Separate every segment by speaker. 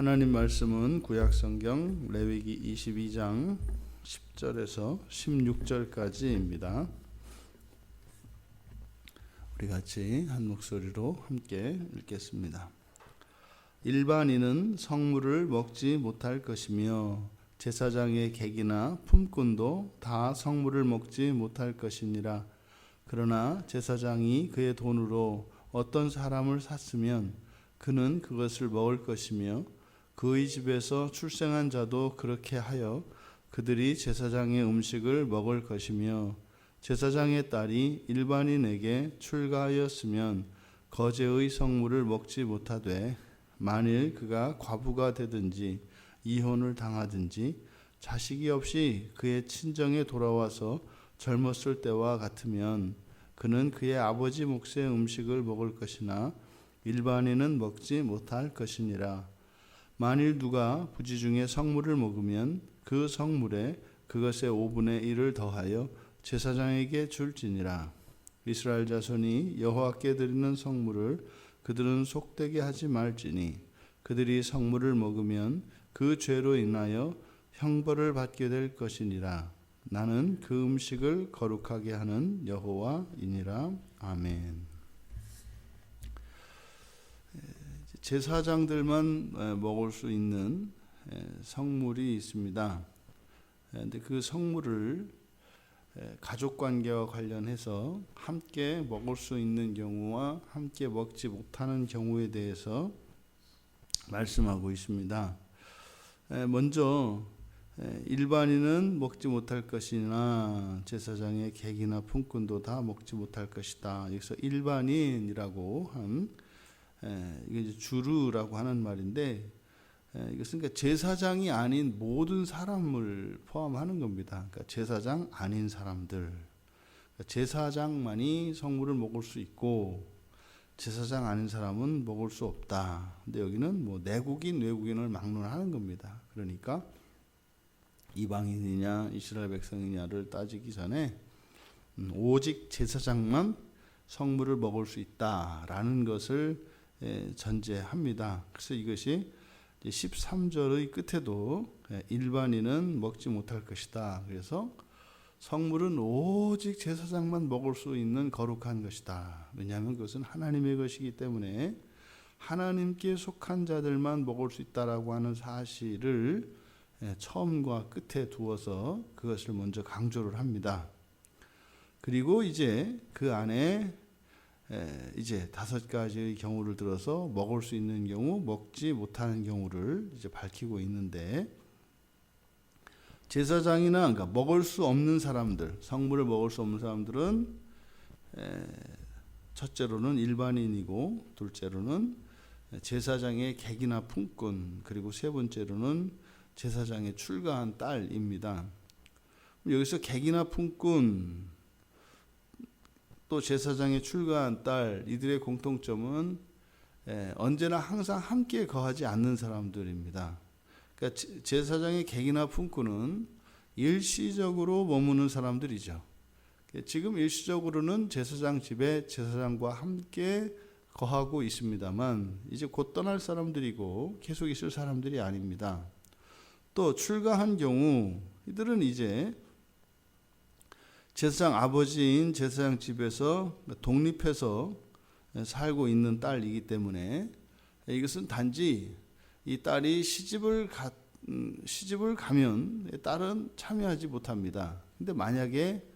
Speaker 1: 하나님 말씀은 구약성경 레위기 22장 10절에서 16절까지입니다. 우리 같이 한 목소리로 함께 읽겠습니다. 일반인은 성물을 먹지 못할 것이며 제사장의 객이나 품꾼도 다 성물을 먹지 못할 것이니라. 그러나 제사장이 그의 돈으로 어떤 사람을 샀으면 그는 그것을 먹을 것이며 그의 집에서 출생한 자도 그렇게 하여 그들이 제사장의 음식을 먹을 것이며 제사장의 딸이 일반인에게 출가하였으면 거제의 성물을 먹지 못하되 만일 그가 과부가 되든지 이혼을 당하든지 자식이 없이 그의 친정에 돌아와서 젊었을 때와 같으면 그는 그의 아버지 몫의 음식을 먹을 것이나 일반인은 먹지 못할 것이니라. 만일 누가 부지 중에 성물을 먹으면 그 성물에 그것의 5분의 1을 더하여 제사장에게 줄지니라. 이스라엘 자손이 여호와께 드리는 성물을 그들은 속되게 하지 말지니 그들이 성물을 먹으면 그 죄로 인하여 형벌을 받게 될 것이니라. 나는 그 음식을 거룩하게 하는 여호와이니라. 아멘. 제사장들만 먹을 수 있는 성물이 있습니다. 근데 그 성물을 가족관계와 관련해서 함께 먹을 수 있는 경우와 함께 먹지 못하는 경우에 대해서 말씀하고 있습니다. 먼저 일반인은 먹지 못할 것이나 제사장의 객이나 품꾼도 다 먹지 못할 것이다. 여기서 일반인이라고 한 이게 이제 주르라고 하는 말인데 이것은 그러니까 제사장이 아닌 모든 사람을 포함하는 겁니다. 그러니까 제사장 아닌 사람들, 그러니까 제사장만이 성물을 먹을 수 있고 제사장 아닌 사람은 먹을 수 없다. 근데 여기는 뭐 내국인, 외국인을 막론하는 겁니다. 그러니까 이방인이냐 이스라엘 백성이냐를 따지기 전에 오직 제사장만 성물을 먹을 수 있다라는 것을 전제합니다. 그래서 이것이 13절의 끝에도 일반인은 먹지 못할 것이다. 그래서 성물은 오직 제사장만 먹을 수 있는 거룩한 것이다. 왜냐하면 그것은 하나님의 것이기 때문에 하나님께 속한 자들만 먹을 수 있다라고 하는 사실을 처음과 끝에 두어서 그것을 먼저 강조를 합니다. 그리고 이제 그 안에 이제 5가지의 경우를 들어서 먹을 수 있는 경우, 먹지 못하는 경우를 이제 밝히고 있는데, 제사장이나 그러니까 먹을 수 없는 사람들, 성물을 먹을 수 없는 사람들은 첫째로는 일반인이고, 둘째로는 제사장의 객이나 품꾼, 그리고 세 번째로는 제사장의 출가한 딸입니다. 여기서 객이나 품꾼 또 제사장에 출가한 딸, 이들의 공통점은 언제나 항상 함께 거하지 않는 사람들입니다. 그러니까 제사장의 객이나 품꾼은 일시적으로 머무는 사람들이죠. 지금 일시적으로는 제사장 집에 제사장과 함께 거하고 있습니다만 이제 곧 떠날 사람들이고 계속 있을 사람들이 아닙니다. 또 출가한 경우 이들은 이제 제사장 아버지인 제사장 집에서 독립해서 살고 있는 딸이기 때문에 이것은 단지 이 딸이 시집을 가면 딸은 참여하지 못합니다. 근데 만약에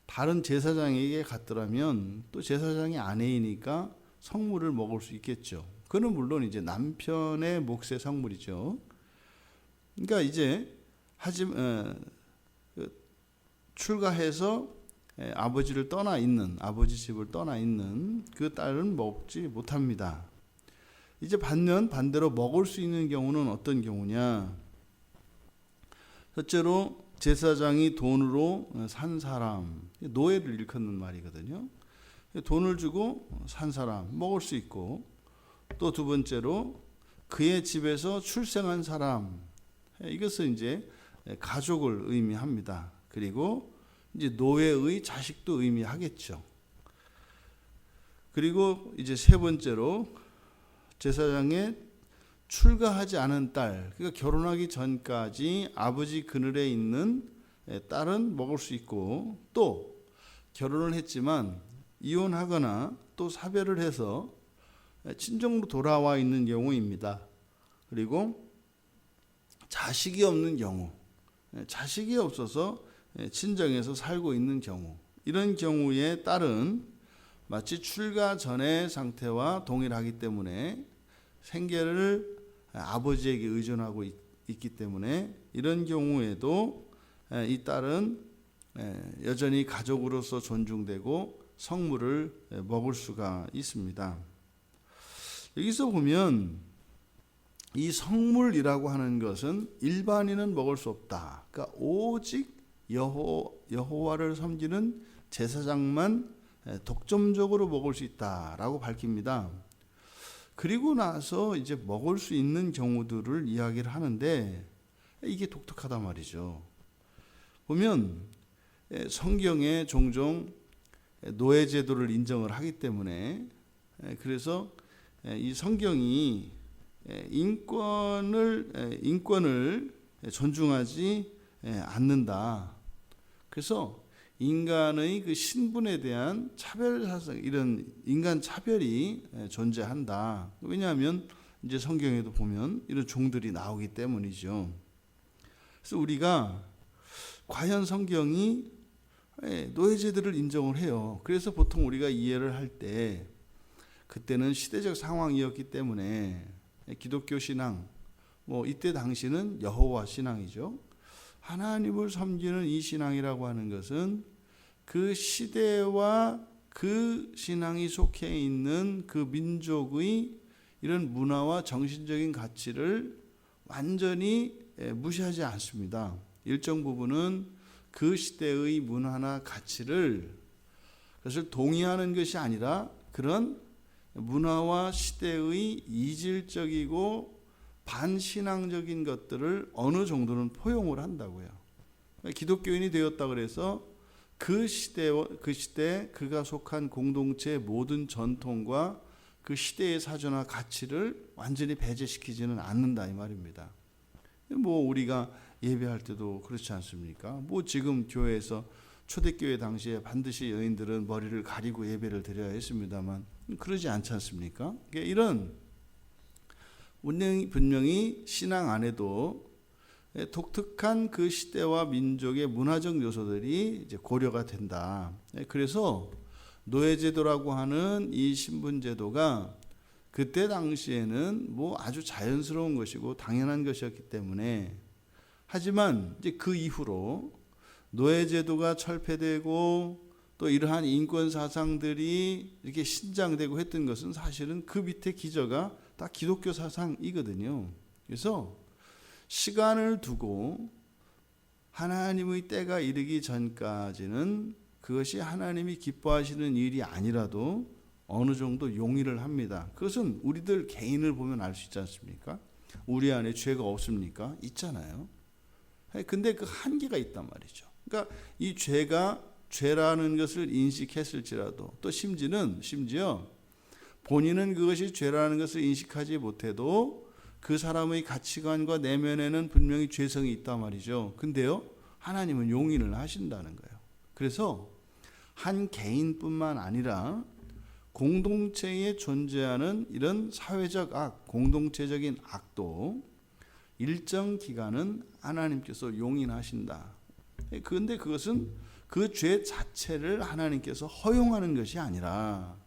Speaker 1: 다른 제사장에게 갔더라면 또 제사장이 아내이니까 성물을 먹을 수 있겠죠. 그는 물론 이제 남편의 몫의 성물이죠. 그러니까 이제 출가해서 아버지를 떠나 있는, 아버지 집을 떠나 있는 그 딸은 먹지 못합니다. 이제 반대로 먹을 수 있는 경우는 어떤 경우냐? 첫째로 제사장이 돈으로 산 사람, 노예를 일컫는 말이거든요. 돈을 주고 산 사람 먹을 수 있고, 또 두 번째로 그의 집에서 출생한 사람, 이것은 이제 가족을 의미합니다. 그리고 이제 노예의 자식도 의미하겠죠. 그리고 이제 세 번째로 제사장의 출가하지 않은 딸, 그러니까 결혼하기 전까지 아버지 그늘에 있는 딸은 먹을 수 있고, 또 결혼을 했지만 이혼하거나 또 사별을 해서 친정으로 돌아와 있는 경우입니다. 그리고 자식이 없는 경우, 자식이 없어서 친정에서 살고 있는 경우, 이런 경우에 딸은 마치 출가 전의 상태와 동일하기 때문에 생계를 아버지에게 의존하고 있기 때문에 이런 경우에도 이 딸은 여전히 가족으로서 존중되고 성물을 먹을 수가 있습니다. 여기서 보면 이 성물이라고 하는 것은 일반인은 먹을 수 없다. 그러니까 오직 여호와를 섬기는 제사장만 독점적으로 먹을 수 있다라고 밝힙니다. 그리고 나서 이제 먹을 수 있는 경우들을 이야기를 하는데 이게 독특하단 말이죠. 보면 성경에 종종 노예 제도를 인정을 하기 때문에, 그래서 이 성경이 인권을 존중하지 않는다. 그래서 인간의 그 신분에 대한 차별 사상, 이런 인간 차별이 존재한다. 왜냐하면 이제 성경에도 보면 이런 종들이 나오기 때문이죠. 그래서 우리가 과연 성경이 노예제도를 인정을 해요. 그래서 보통 우리가 이해를 할 때 그때는 시대적 상황이었기 때문에 기독교 신앙, 이때 당시는 여호와 신앙이죠. 하나님을 섬기는 이 신앙이라고 하는 것은 그 시대와 그 신앙이 속해 있는 그 민족의 이런 문화와 정신적인 가치를 완전히 무시하지 않습니다. 일정 부분은 그 시대의 문화나 가치를, 그것을 동의하는 것이 아니라 그런 문화와 시대의 이질적이고 반신앙적인 것들을 어느 정도는 포용을 한다고요. 기독교인이 되었다 그래서 그 시대 그가 속한 공동체의 모든 전통과 그 시대의 사조나 가치를 완전히 배제시키지는 않는다 이 말입니다. 우리가 예배할 때도 그렇지 않습니까? 지금 교회에서 초대교회 당시에 반드시 여인들은 머리를 가리고 예배를 드려야 했습니다만 그러지 않지 않습니까? 이런 분명히 신앙 안에도 독특한 그 시대와 민족의 문화적 요소들이 이제 고려가 된다. 그래서 노예제도라고 하는 이 신분제도가 그때 당시에는 아주 자연스러운 것이고 당연한 것이었기 때문에, 하지만 이제 그 이후로 노예제도가 철폐되고 또 이러한 인권 사상들이 이렇게 신장되고 했던 것은 사실은 그 밑에 기저가 다 기독교 사상이거든요. 그래서 시간을 두고 하나님의 때가 이르기 전까지는 그것이 하나님이 기뻐하시는 일이 아니라도 어느 정도 용인을 합니다. 그것은 우리들 개인을 보면 알 수 있지 않습니까? 우리 안에 죄가 없습니까? 있잖아요. 근데 그 한계가 있단 말이죠. 그러니까 이 죄가 죄라는 것을 인식했을지라도, 또 심지어 본인은 그것이 죄라는 것을 인식하지 못해도 그 사람의 가치관과 내면에는 분명히 죄성이 있단 말이죠. 근데요, 하나님은 용인을 하신다는 거예요. 그래서 한 개인뿐만 아니라 공동체에 존재하는 이런 사회적 악, 공동체적인 악도 일정 기간은 하나님께서 용인하신다. 그런데 그것은 그 죄 자체를 하나님께서 허용하는 것이 아니라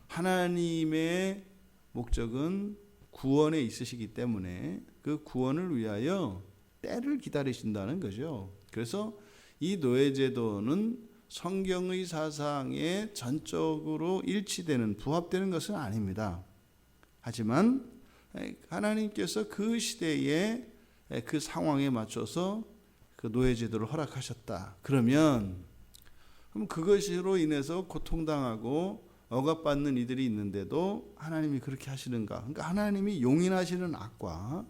Speaker 1: 하나님의 목적은 구원에 있으시기 때문에 그 구원을 위하여 때를 기다리신다는 거죠. 그래서 이 노예제도는 성경의 사상에 전적으로 일치되는, 부합되는 것은 아닙니다. 하지만 하나님께서 그 시대의 그 상황에 맞춰서 그 노예제도를 허락하셨다. 그럼 그것으로 인해서 고통당하고 억압받는 이들이 있는데도 하나님이 그렇게 하시는가? 그러니까 하나님이 용인하시는 악과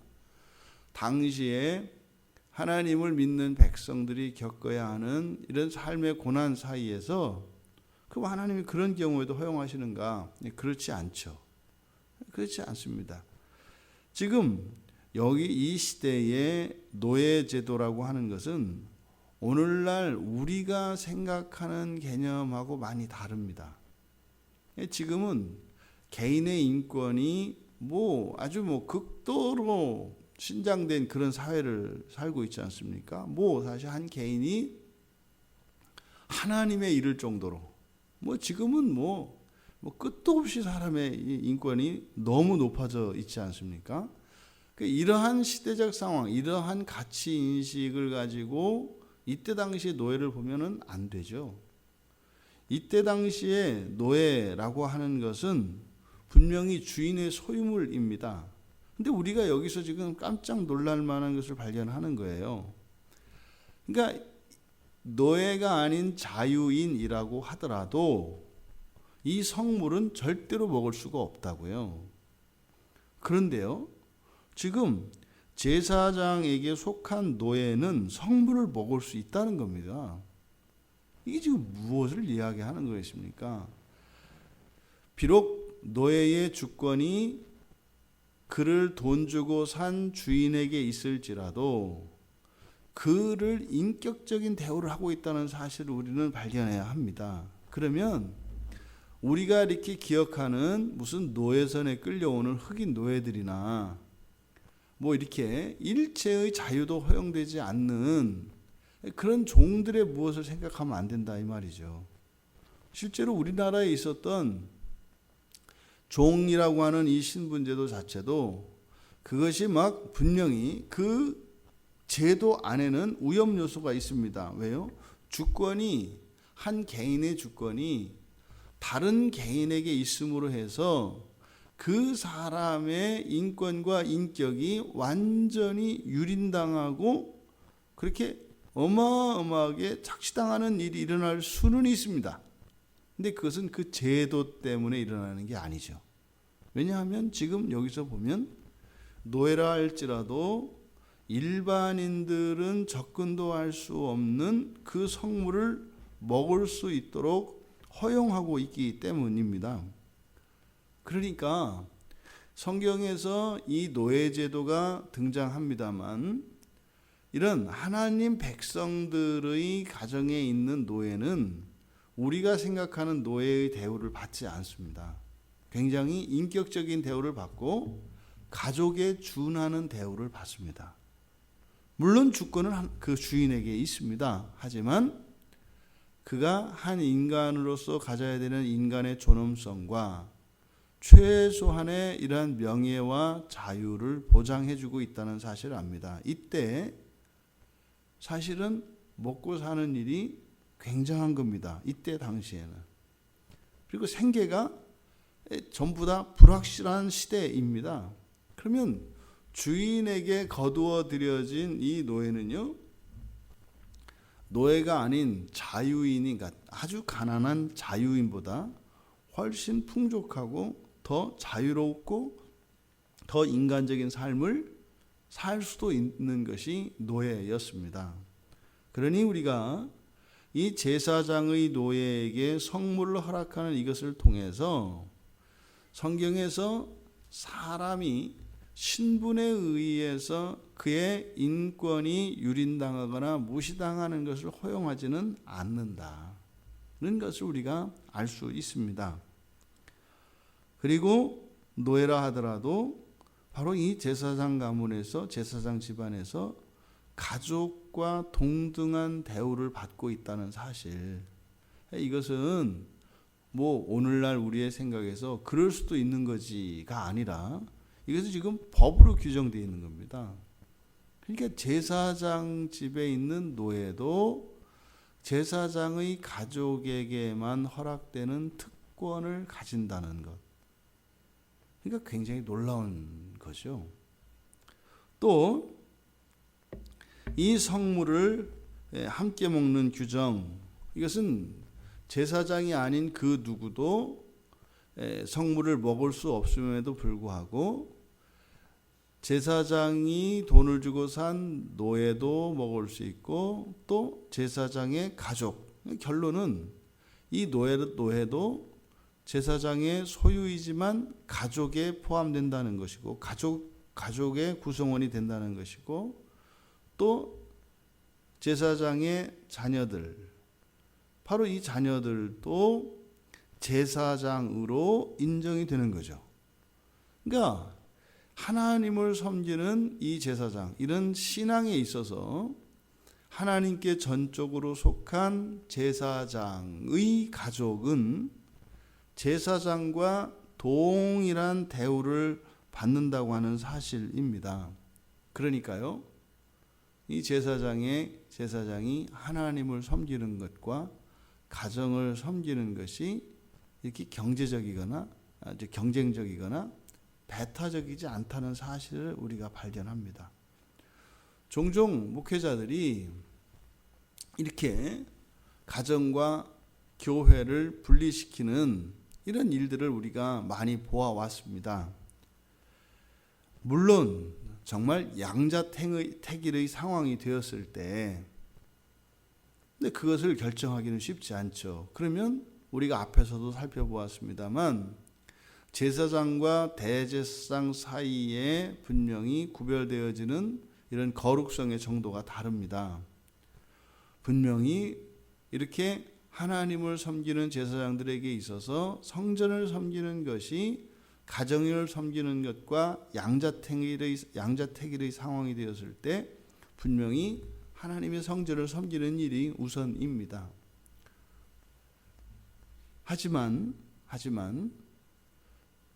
Speaker 1: 당시에 하나님을 믿는 백성들이 겪어야 하는 이런 삶의 고난 사이에서 그럼 하나님이 그런 경우에도 허용하시는가? 그렇지 않죠. 그렇지 않습니다. 지금 여기 이 시대의 노예제도라고 하는 것은 오늘날 우리가 생각하는 개념하고 많이 다릅니다. 지금은 개인의 인권이 아주 극도로 신장된 그런 사회를 살고 있지 않습니까? 사실 한 개인이 하나님에 이를 정도로 지금은 끝도 없이 사람의 인권이 너무 높아져 있지 않습니까? 이러한 시대적 상황, 이러한 가치 인식을 가지고 이때 당시의 노예를 보면은 안 되죠. 이때 당시에 노예라고 하는 것은 분명히 주인의 소유물입니다. 근데 우리가 여기서 지금 깜짝 놀랄 만한 것을 발견하는 거예요. 그러니까 노예가 아닌 자유인이라고 하더라도 이 성물은 절대로 먹을 수가 없다고요. 그런데요, 지금 제사장에게 속한 노예는 성물을 먹을 수 있다는 겁니다. 이게 지금 무엇을 이야기하는 것입니까? 비록 노예의 주권이 그를 돈 주고 산 주인에게 있을지라도 그를 인격적인 대우를 하고 있다는 사실을 우리는 발견해야 합니다. 그러면 우리가 이렇게 기억하는 무슨 노예선에 끌려오는 흑인 노예들이나 이렇게 일체의 자유도 허용되지 않는 그런 종들의 무엇을 생각하면 안 된다 이 말이죠. 실제로 우리나라에 있었던 종이라고 하는 이 신분제도 자체도 그것이 분명히 그 제도 안에는 위험 요소가 있습니다. 왜요? 한 개인의 주권이 다른 개인에게 있음으로 해서 그 사람의 인권과 인격이 완전히 유린당하고 그렇게 어마어마하게 착취당하는 일이 일어날 수는 있습니다. 근데 그것은 그 제도 때문에 일어나는 게 아니죠. 왜냐하면 지금 여기서 보면 노예라 할지라도 일반인들은 접근도 할 수 없는 그 성물을 먹을 수 있도록 허용하고 있기 때문입니다. 그러니까 성경에서 이 노예제도가 등장합니다만 이런 하나님 백성들의 가정에 있는 노예는 우리가 생각하는 노예의 대우를 받지 않습니다. 굉장히 인격적인 대우를 받고 가족에 준하는 대우를 받습니다. 물론 주권은 그 주인에게 있습니다. 하지만 그가 한 인간으로서 가져야 되는 인간의 존엄성과 최소한의 이러한 명예와 자유를 보장해주고 있다는 사실을 압니다. 이때 사실은 먹고 사는 일이 굉장한 겁니다. 이때 당시에는. 그리고 생계가 전부 다 불확실한 시대입니다. 그러면 주인에게 거두어 들여진 이 노예는요, 노예가 아닌 자유인이, 그러니까 아주 가난한 자유인보다 훨씬 풍족하고 더 자유롭고 더 인간적인 삶을 살 수도 있는 것이 노예였습니다. 그러니 우리가 이 제사장의 노예에게 성물을 허락하는 이것을 통해서 성경에서 사람이 신분에 의해서 그의 인권이 유린당하거나 무시당하는 것을 허용하지는 않는다는 것을 우리가 알 수 있습니다. 그리고 노예라 하더라도 바로 이 제사장 가문에서, 제사장 집안에서 가족과 동등한 대우를 받고 있다는 사실, 이것은 오늘날 우리의 생각에서 그럴 수도 있는 거지가 아니라 이것은 지금 법으로 규정되어 있는 겁니다. 그러니까 제사장 집에 있는 노예도 제사장의 가족에게만 허락되는 특권을 가진다는 것. 그러니까 굉장히 놀라운 거죠. 또 이 성물을 함께 먹는 규정, 이것은 제사장이 아닌 그 누구도 성물을 먹을 수 없음에도 불구하고 제사장이 돈을 주고 산 노예도 먹을 수 있고 또 제사장의 가족, 결론은 이 노예도 제사장의 소유이지만 가족에 포함된다는 것이고 가족 가족의 구성원이 된다는 것이고, 또 제사장의 자녀들, 바로 이 자녀들도 제사장으로 인정이 되는 거죠. 그러니까 하나님을 섬기는 이 제사장, 이런 신앙에 있어서 하나님께 전적으로 속한 제사장의 가족은 제사장과 동일한 대우를 받는다고 하는 사실입니다. 그러니까요, 이 제사장이 하나님을 섬기는 것과 가정을 섬기는 것이 이렇게 경제적이거나 경쟁적이거나 배타적이지 않다는 사실을 우리가 발견합니다. 종종 목회자들이 이렇게 가정과 교회를 분리시키는 이런 일들을 우리가 많이 보아왔습니다. 물론 정말 양자택일의 상황이 되었을 때, 근데 그것을 결정하기는 쉽지 않죠. 그러면 우리가 앞에서도 살펴보았습니다만 제사장과 대제사장 사이에 분명히 구별되어지는 이런 거룩성의 정도가 다릅니다. 분명히 이렇게 하나님을 섬기는 제사장들에게 있어서 성전을 섬기는 것이 가정을 섬기는 것과 양자택일의 상황이 되었을 때 분명히 하나님의 성전을 섬기는 일이 우선입니다. 하지만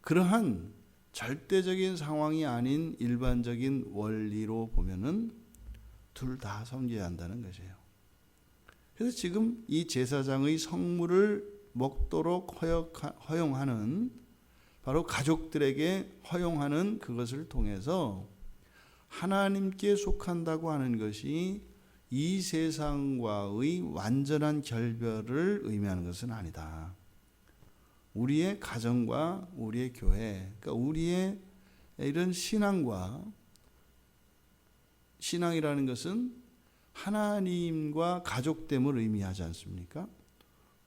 Speaker 1: 그러한 절대적인 상황이 아닌 일반적인 원리로 보면은 둘 다 섬겨야 한다는 것이에요. 그래서 지금 이 제사장의 성물을 먹도록 허용하는, 바로 가족들에게 허용하는 그것을 통해서 하나님께 속한다고 하는 것이 이 세상과의 완전한 결별을 의미하는 것은 아니다. 우리의 가정과 우리의 교회, 그러니까 우리의 이런 신앙이라는 것은 하나님과 가족됨을 의미하지 않습니까?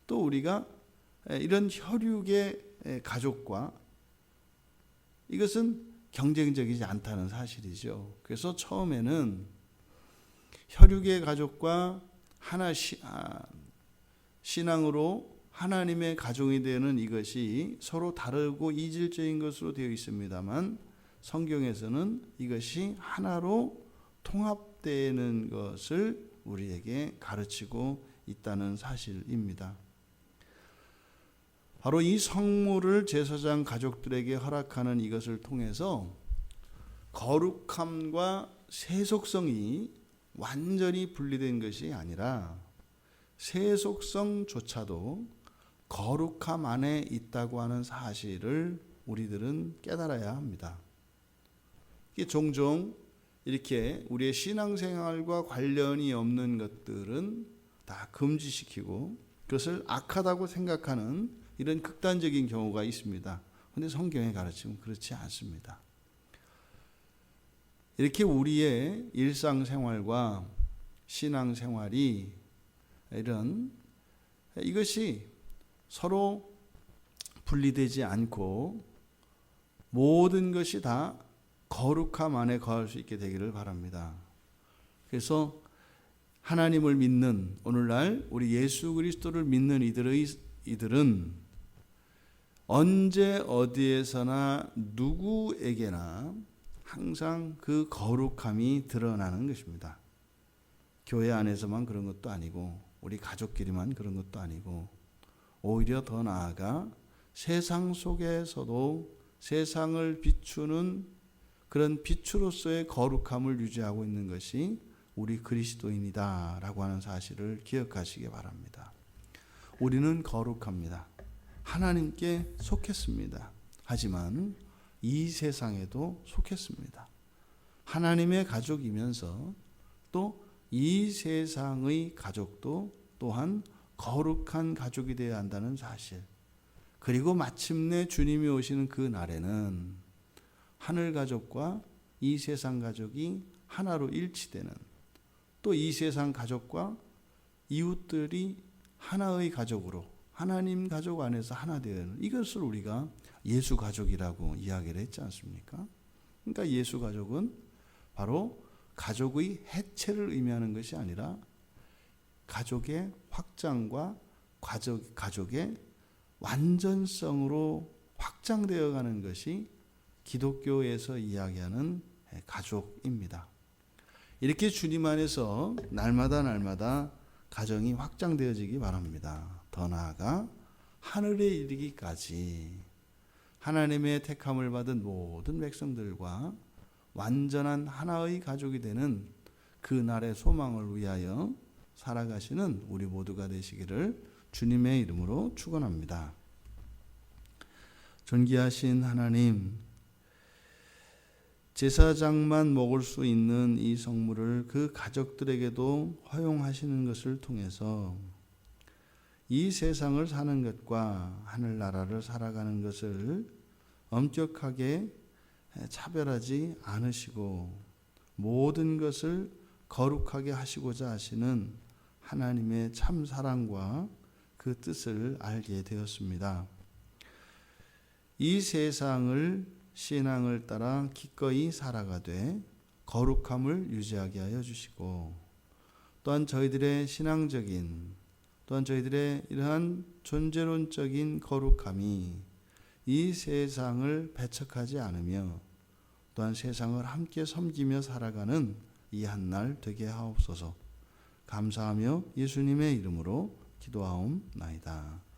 Speaker 1: 또 우리가 이런 혈육의 가족과, 이것은 경쟁적이지 않다는 사실이죠. 그래서 처음에는 혈육의 가족과 신앙으로 하나님의 가족이 되는 이것이 서로 다르고 이질적인 것으로 되어 있습니다만, 성경에서는 이것이 하나로 통합되는 것을 우리에게 가르치고 있다는 사실입니다. 바로 이 성물을 제사장 가족들에게 허락하는 이것을 통해서 거룩함과 세속성이 완전히 분리된 것이 아니라 세속성조차도 거룩함 안에 있다고 하는 사실을 우리들은 깨달아야 합니다. 이게 종종 이렇게 우리의 신앙생활과 관련이 없는 것들은 다 금지시키고 그것을 악하다고 생각하는 이런 극단적인 경우가 있습니다. 그런데 성경의 가르침은 그렇지 않습니다. 이렇게 우리의 일상생활과 신앙생활이 이것이 서로 분리되지 않고 모든 것이 다 거룩함 안에 거할 수 있게 되기를 바랍니다. 그래서 하나님을 믿는, 오늘날 우리 예수 그리스도를 믿는 이들은 언제 어디에서나 누구에게나 항상 그 거룩함이 드러나는 것입니다. 교회 안에서만 그런 것도 아니고 우리 가족끼리만 그런 것도 아니고 오히려 더 나아가 세상 속에서도 세상을 비추는 그런 빛으로서의 거룩함을 유지하고 있는 것이 우리 그리스도인이다라고 하는 사실을 기억하시기 바랍니다. 우리는 거룩합니다. 하나님께 속했습니다. 하지만 이 세상에도 속했습니다. 하나님의 가족이면서 또 이 세상의 가족도 또한 거룩한 가족이 되어야 한다는 사실, 그리고 마침내 주님이 오시는 그 날에는 하늘 가족과 이 세상 가족이 하나로 일치되는, 또 이 세상 가족과 이웃들이 하나의 가족으로 하나님 가족 안에서 하나 되는, 이것을 우리가 예수 가족이라고 이야기를 했지 않습니까? 그러니까 예수 가족은 바로 가족의 해체를 의미하는 것이 아니라 가족의 확장과 가족의 완전성으로 확장되어 가는 것이 기독교에서 이야기하는 가족입니다. 이렇게 주님 안에서 날마다 가정이 확장되어지기 바랍니다. 더 나아가 하늘에 이르기까지 하나님의 택함을 받은 모든 백성들과 완전한 하나의 가족이 되는 그 날의 소망을 위하여 살아가시는 우리 모두가 되시기를 주님의 이름으로 축원합니다. 존귀하신 하나님, 제사장만 먹을 수 있는 이 성물을 그 가족들에게도 허용하시는 것을 통해서 이 세상을 사는 것과 하늘나라를 살아가는 것을 엄격하게 차별하지 않으시고 모든 것을 거룩하게 하시고자 하시는 하나님의 참 사랑과 그 뜻을 알게 되었습니다. 이 세상을 신앙을 따라 기꺼이 살아가되 거룩함을 유지하게 하여 주시고 또한 저희들의 신앙적인 또한 저희들의 이러한 존재론적인 거룩함이 이 세상을 배척하지 않으며 또한 세상을 함께 섬기며 살아가는 이 한날 되게 하옵소서. 감사하며 예수님의 이름으로 기도하옵나이다.